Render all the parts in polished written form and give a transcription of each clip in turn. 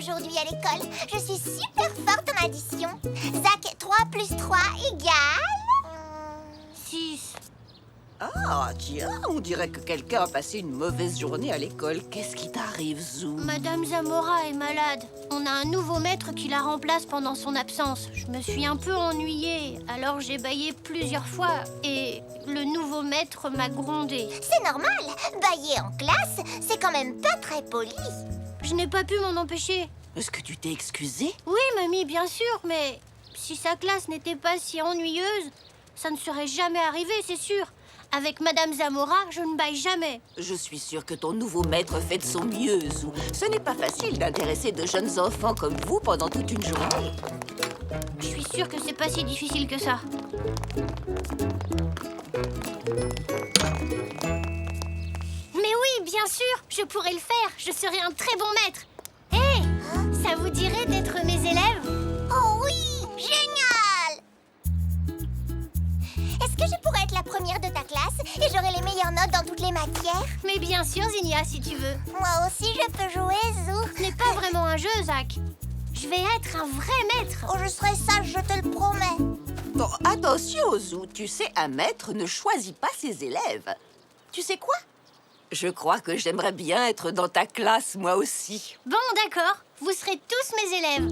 aujourd'hui à l'école. Je suis super forte en addition. Zach, 3 plus 3 égale... 6. Ah, tiens, on dirait que quelqu'un a passé une mauvaise journée à l'école. Qu'est-ce qui t'arrive, Zou? Madame Zamora est malade. On a un nouveau maître qui la remplace pendant son absence. Je me suis un peu ennuyée, alors j'ai bâillé plusieurs fois et le nouveau maître m'a grondée. C'est normal. Bailler en classe, c'est quand même pas très poli. Je n'ai pas pu m'en empêcher. Est-ce que tu t'es excusée? Oui, mamie, bien sûr, mais si sa classe n'était pas si ennuyeuse, ça ne serait jamais arrivé, c'est sûr. Avec Madame Zamora, je ne baille jamais. Je suis sûre que ton nouveau maître fait de son mieux, Zou. Ce n'est pas facile d'intéresser de jeunes enfants comme vous pendant toute une journée. Je suis sûre que c'est pas si difficile que ça. Mais oui, bien sûr, je pourrais le faire. Je serai un très bon maître. Hé, ça vous dirait d'être mes élèves? Oh oui, génial! Est-ce que je pourrais être la première de ta classe et j'aurai les meilleures notes dans toutes les matières? Mais bien sûr, Zinnia, si tu veux. Moi aussi, je peux jouer, Zou. Ce n'est pas vraiment un jeu, Zach. Je vais être un vrai maître. Oh, je serai sage, je te le promets. Bon, attention, Zou. Tu sais, un maître ne choisit pas ses élèves. Tu sais quoi? Je crois que j'aimerais bien être dans ta classe, moi aussi. Bon, d'accord. Vous serez tous mes élèves.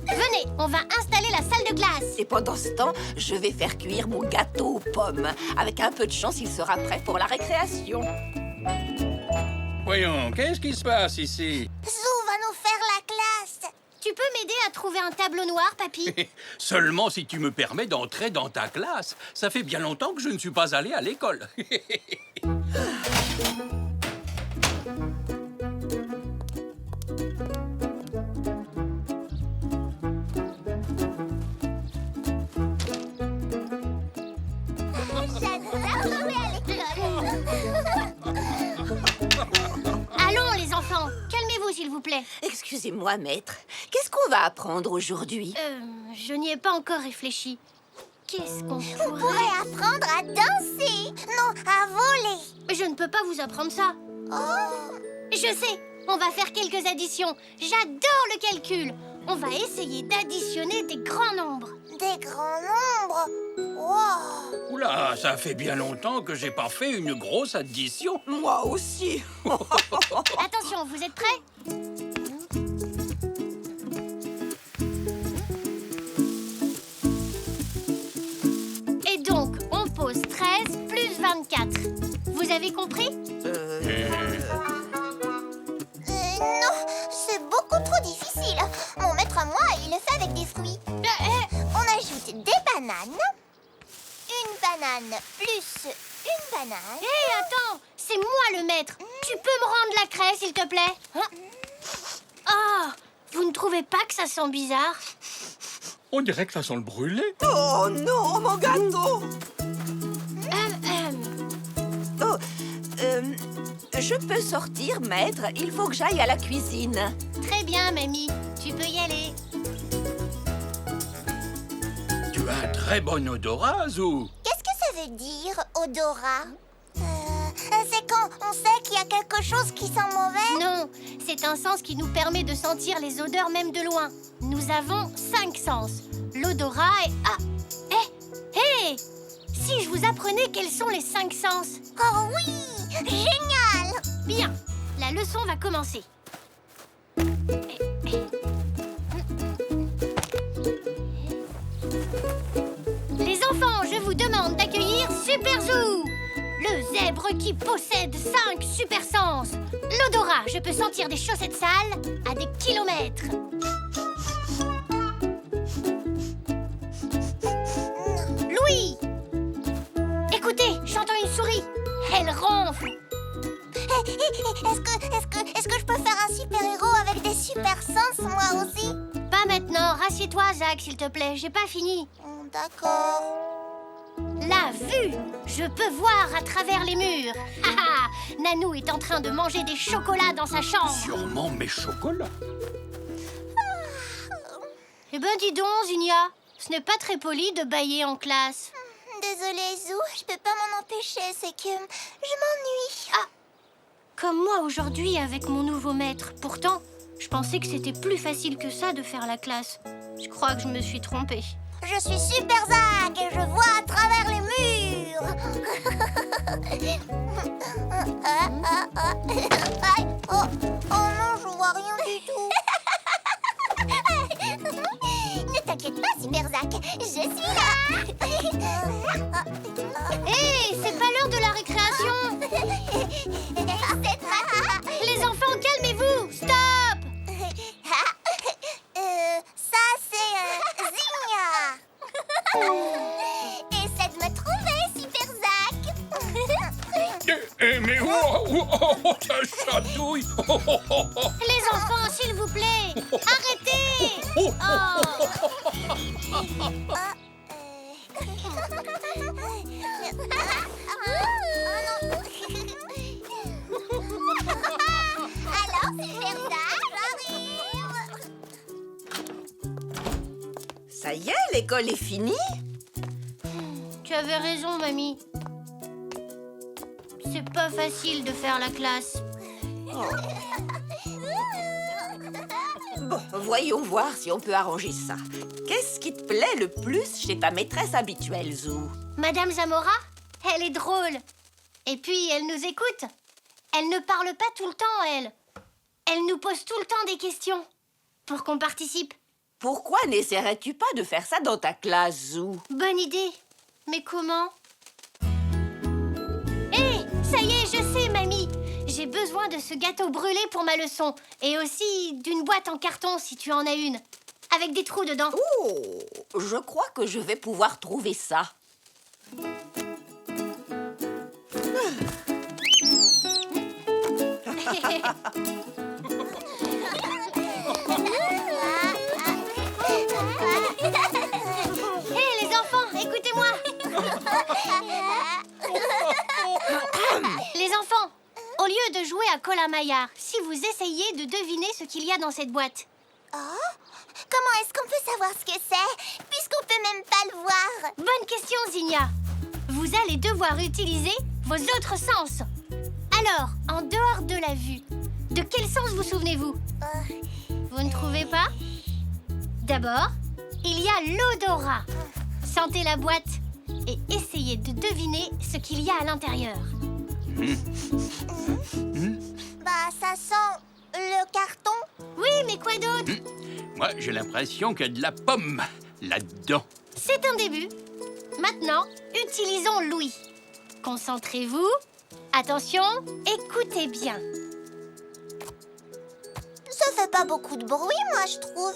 Venez, on va installer la salle de classe. Et pendant ce temps, je vais faire cuire mon gâteau aux pommes. Avec un peu de chance, il sera prêt pour la récréation. Voyons, qu'est-ce qui se passe ici? Zou va nous faire la classe. Tu peux m'aider à trouver un tableau noir, papy? Seulement si tu me permets d'entrer dans ta classe. Ça fait bien longtemps que je ne suis pas allé à l'école. J'adore jouer à l'école. Allons, les enfants. Calmez-vous, s'il vous plaît. Excusez-moi, maître. Qu'est-ce qu'on va apprendre aujourd'hui? Je n'y ai pas encore réfléchi. Qu'est-ce qu'on On pourrait... pourrait apprendre à danser. Non, à voler. Je ne peux pas vous apprendre ça. Oh, Je sais, on va faire quelques additions. J'adore le calcul. On va essayer d'additionner des grands nombres. des grands nombres. Wow. Oula, ça fait bien longtemps que j'ai pas fait une grosse addition. Moi aussi. Attention, vous êtes prêts? Et donc, on pose 13 plus 24. Vous avez compris? Non, c'est beaucoup trop difficile. Mon maître à moi, il le fait avec des fruits. On ajoute des bananes. Une banane plus une banane. Hé, attends, c'est moi le maître. Tu peux me rendre la craie, s'il te plaît? Oh, vous ne trouvez pas que ça sent bizarre? On dirait que ça sent le brûlé. Oh non, mon gâteau. Oh, je peux sortir, maître. Il faut que j'aille à la cuisine. Très bien, mamie. Tu peux y aller. Tu as un très bon odorat, Zou. Qu'est-ce que ça veut dire, odorat? C'est quand on sait qu'il y a quelque chose qui sent mauvais? Non, c'est un sens qui nous permet de sentir les odeurs même de loin. Nous avons 5 sens. L'odorat est... Ah! Hé! Si je vous apprenais quels sont les 5 sens? Oh oui! Génial! Bien, la leçon va commencer. Les enfants, je vous demande d'accueillir Super Zou, le zèbre qui possède 5 super sens. L'odorat, je peux sentir des chaussettes sales à des kilomètres. Louis, écoutez, j'entends une souris. Elle ronfle. Est-ce que je peux faire un super-héros avec des super sens, moi aussi? Pas maintenant, rassieds-toi, Zach, s'il te plaît, j'ai pas fini. D'accord. La vue! Je peux voir à travers les murs. Haha! Nanou est en train de manger des chocolats dans sa chambre. Sûrement mes chocolats. Eh ben dis donc, Zinnia, ce n'est pas très poli de bâiller en classe. Désolée, Zou, je peux pas m'en empêcher, c'est que je m'ennuie. Comme moi aujourd'hui avec mon nouveau maître. Pourtant, je pensais que c'était plus facile que ça de faire la classe. Je crois que je me suis trompée. Je suis Super Zach et je vois à travers les murs. Aïe, oh non, je vois rien du tout. Ne t'inquiète pas, Super Zach, je suis là. Hé, c'est pas l'heure de la récréation. C'est toi. Les enfants, calmez-vous. Stop. Ça, c'est Zigna. Essaie de me trouver, Super Zach. Mais ça chatouille. Les enfants, s'il vous plaît. Arrêtez. Oh. Alors, Super Zach, j'arrive. Ça y est, l'école est finie. Tu avais raison, mamie. C'est pas facile de faire la classe. Bon, voyons voir si on peut arranger ça. Qu'est-ce qui te plaît le plus chez ta maîtresse habituelle, Zou? Madame Zamora, elle est drôle. Et puis, elle nous écoute. Elle ne parle pas tout le temps, elle. Elle nous pose tout le temps des questions pour qu'on participe. Pourquoi n'essaierais-tu pas de faire ça dans ta classe, Zou? Bonne idée. Mais comment? Hé, ça y est, je sais, mamie. J'ai besoin de ce gâteau brûlé pour ma leçon. Et aussi d'une boîte en carton, si tu en as une. Avec des trous dedans. Oh, je crois que je vais pouvoir trouver ça. Hé, les enfants, écoutez-moi. Les enfants, au lieu de jouer à Colin-Maillard, si vous essayez de deviner ce qu'il y a dans cette boîte. Oh, comment est-ce qu'on peut savoir ce que c'est, puisqu'on peut même pas le voir? Bonne question, Zigna. Vous allez devoir utiliser vos autres sens. Alors, en dehors de la vue, de quel sens vous souvenez-vous? Vous ne trouvez pas? D'abord, il y a l'odorat. Sentez la boîte et essayez de deviner ce qu'il y a à l'intérieur. Bah, ça sent le carton. Oui, mais quoi d'autre? Moi, j'ai l'impression qu'il y a de la pomme là-dedans. C'est un début. Maintenant, utilisons l'ouïe. Concentrez-vous. Attention, écoutez bien. Ça fait pas beaucoup de bruit, moi, je trouve.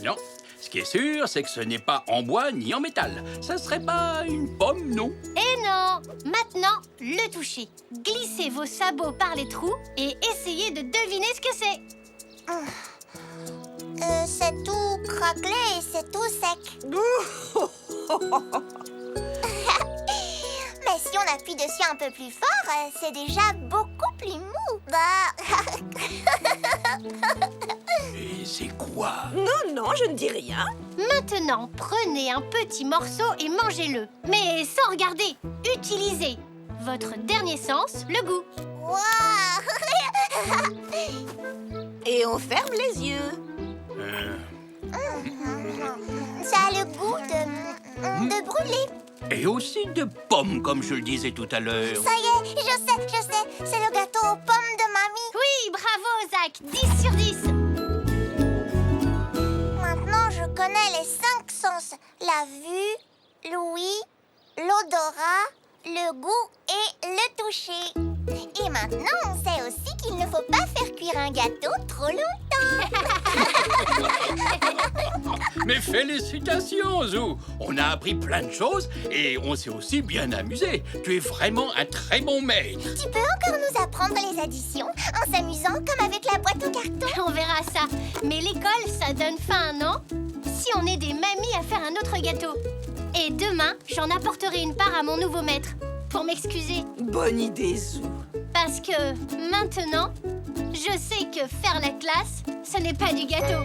Non, ce qui est sûr, c'est que ce n'est pas en bois ni en métal. Ça serait pas une pomme, non? Et non! Maintenant, le toucher. Glissez vos sabots par les trous et essayez de deviner ce que c'est. C'est tout craquelé et c'est tout sec. Mais si on appuie dessus un peu plus fort, c'est déjà beaucoup plus mou. Bah... Et c'est quoi? Non, je ne dis rien. Maintenant, prenez un petit morceau et mangez-le. Mais sans regarder. Utilisez votre dernier sens, le goût. Waouh. Et on ferme les yeux. Ça a le goût de brûler. Et aussi de pomme, comme je le disais tout à l'heure. Ça y est, je sais. C'est le gâteau aux pommes de mamie. Oui, bravo, Zach. 10 sur 10. Maintenant, je connais les 5 sens. La vue, l'ouïe, l'odorat, le goût et le toucher. Et maintenant, on sait aussi qu'il ne faut pas faire cuire un gâteau trop longtemps. Mais félicitations, Zou! On a appris plein de choses et on s'est aussi bien amusé. Tu es vraiment un très bon maître. Tu peux encore nous apprendre les additions en s'amusant comme avec la boîte en carton. On verra ça. Mais l'école, ça donne faim, non? Si on est des mamies à faire un autre gâteau. Et demain, j'en apporterai une part à mon nouveau maître. Pour m'excuser. Bonne idée, Zou. Parce que maintenant, je sais que faire la classe, ce n'est pas du gâteau.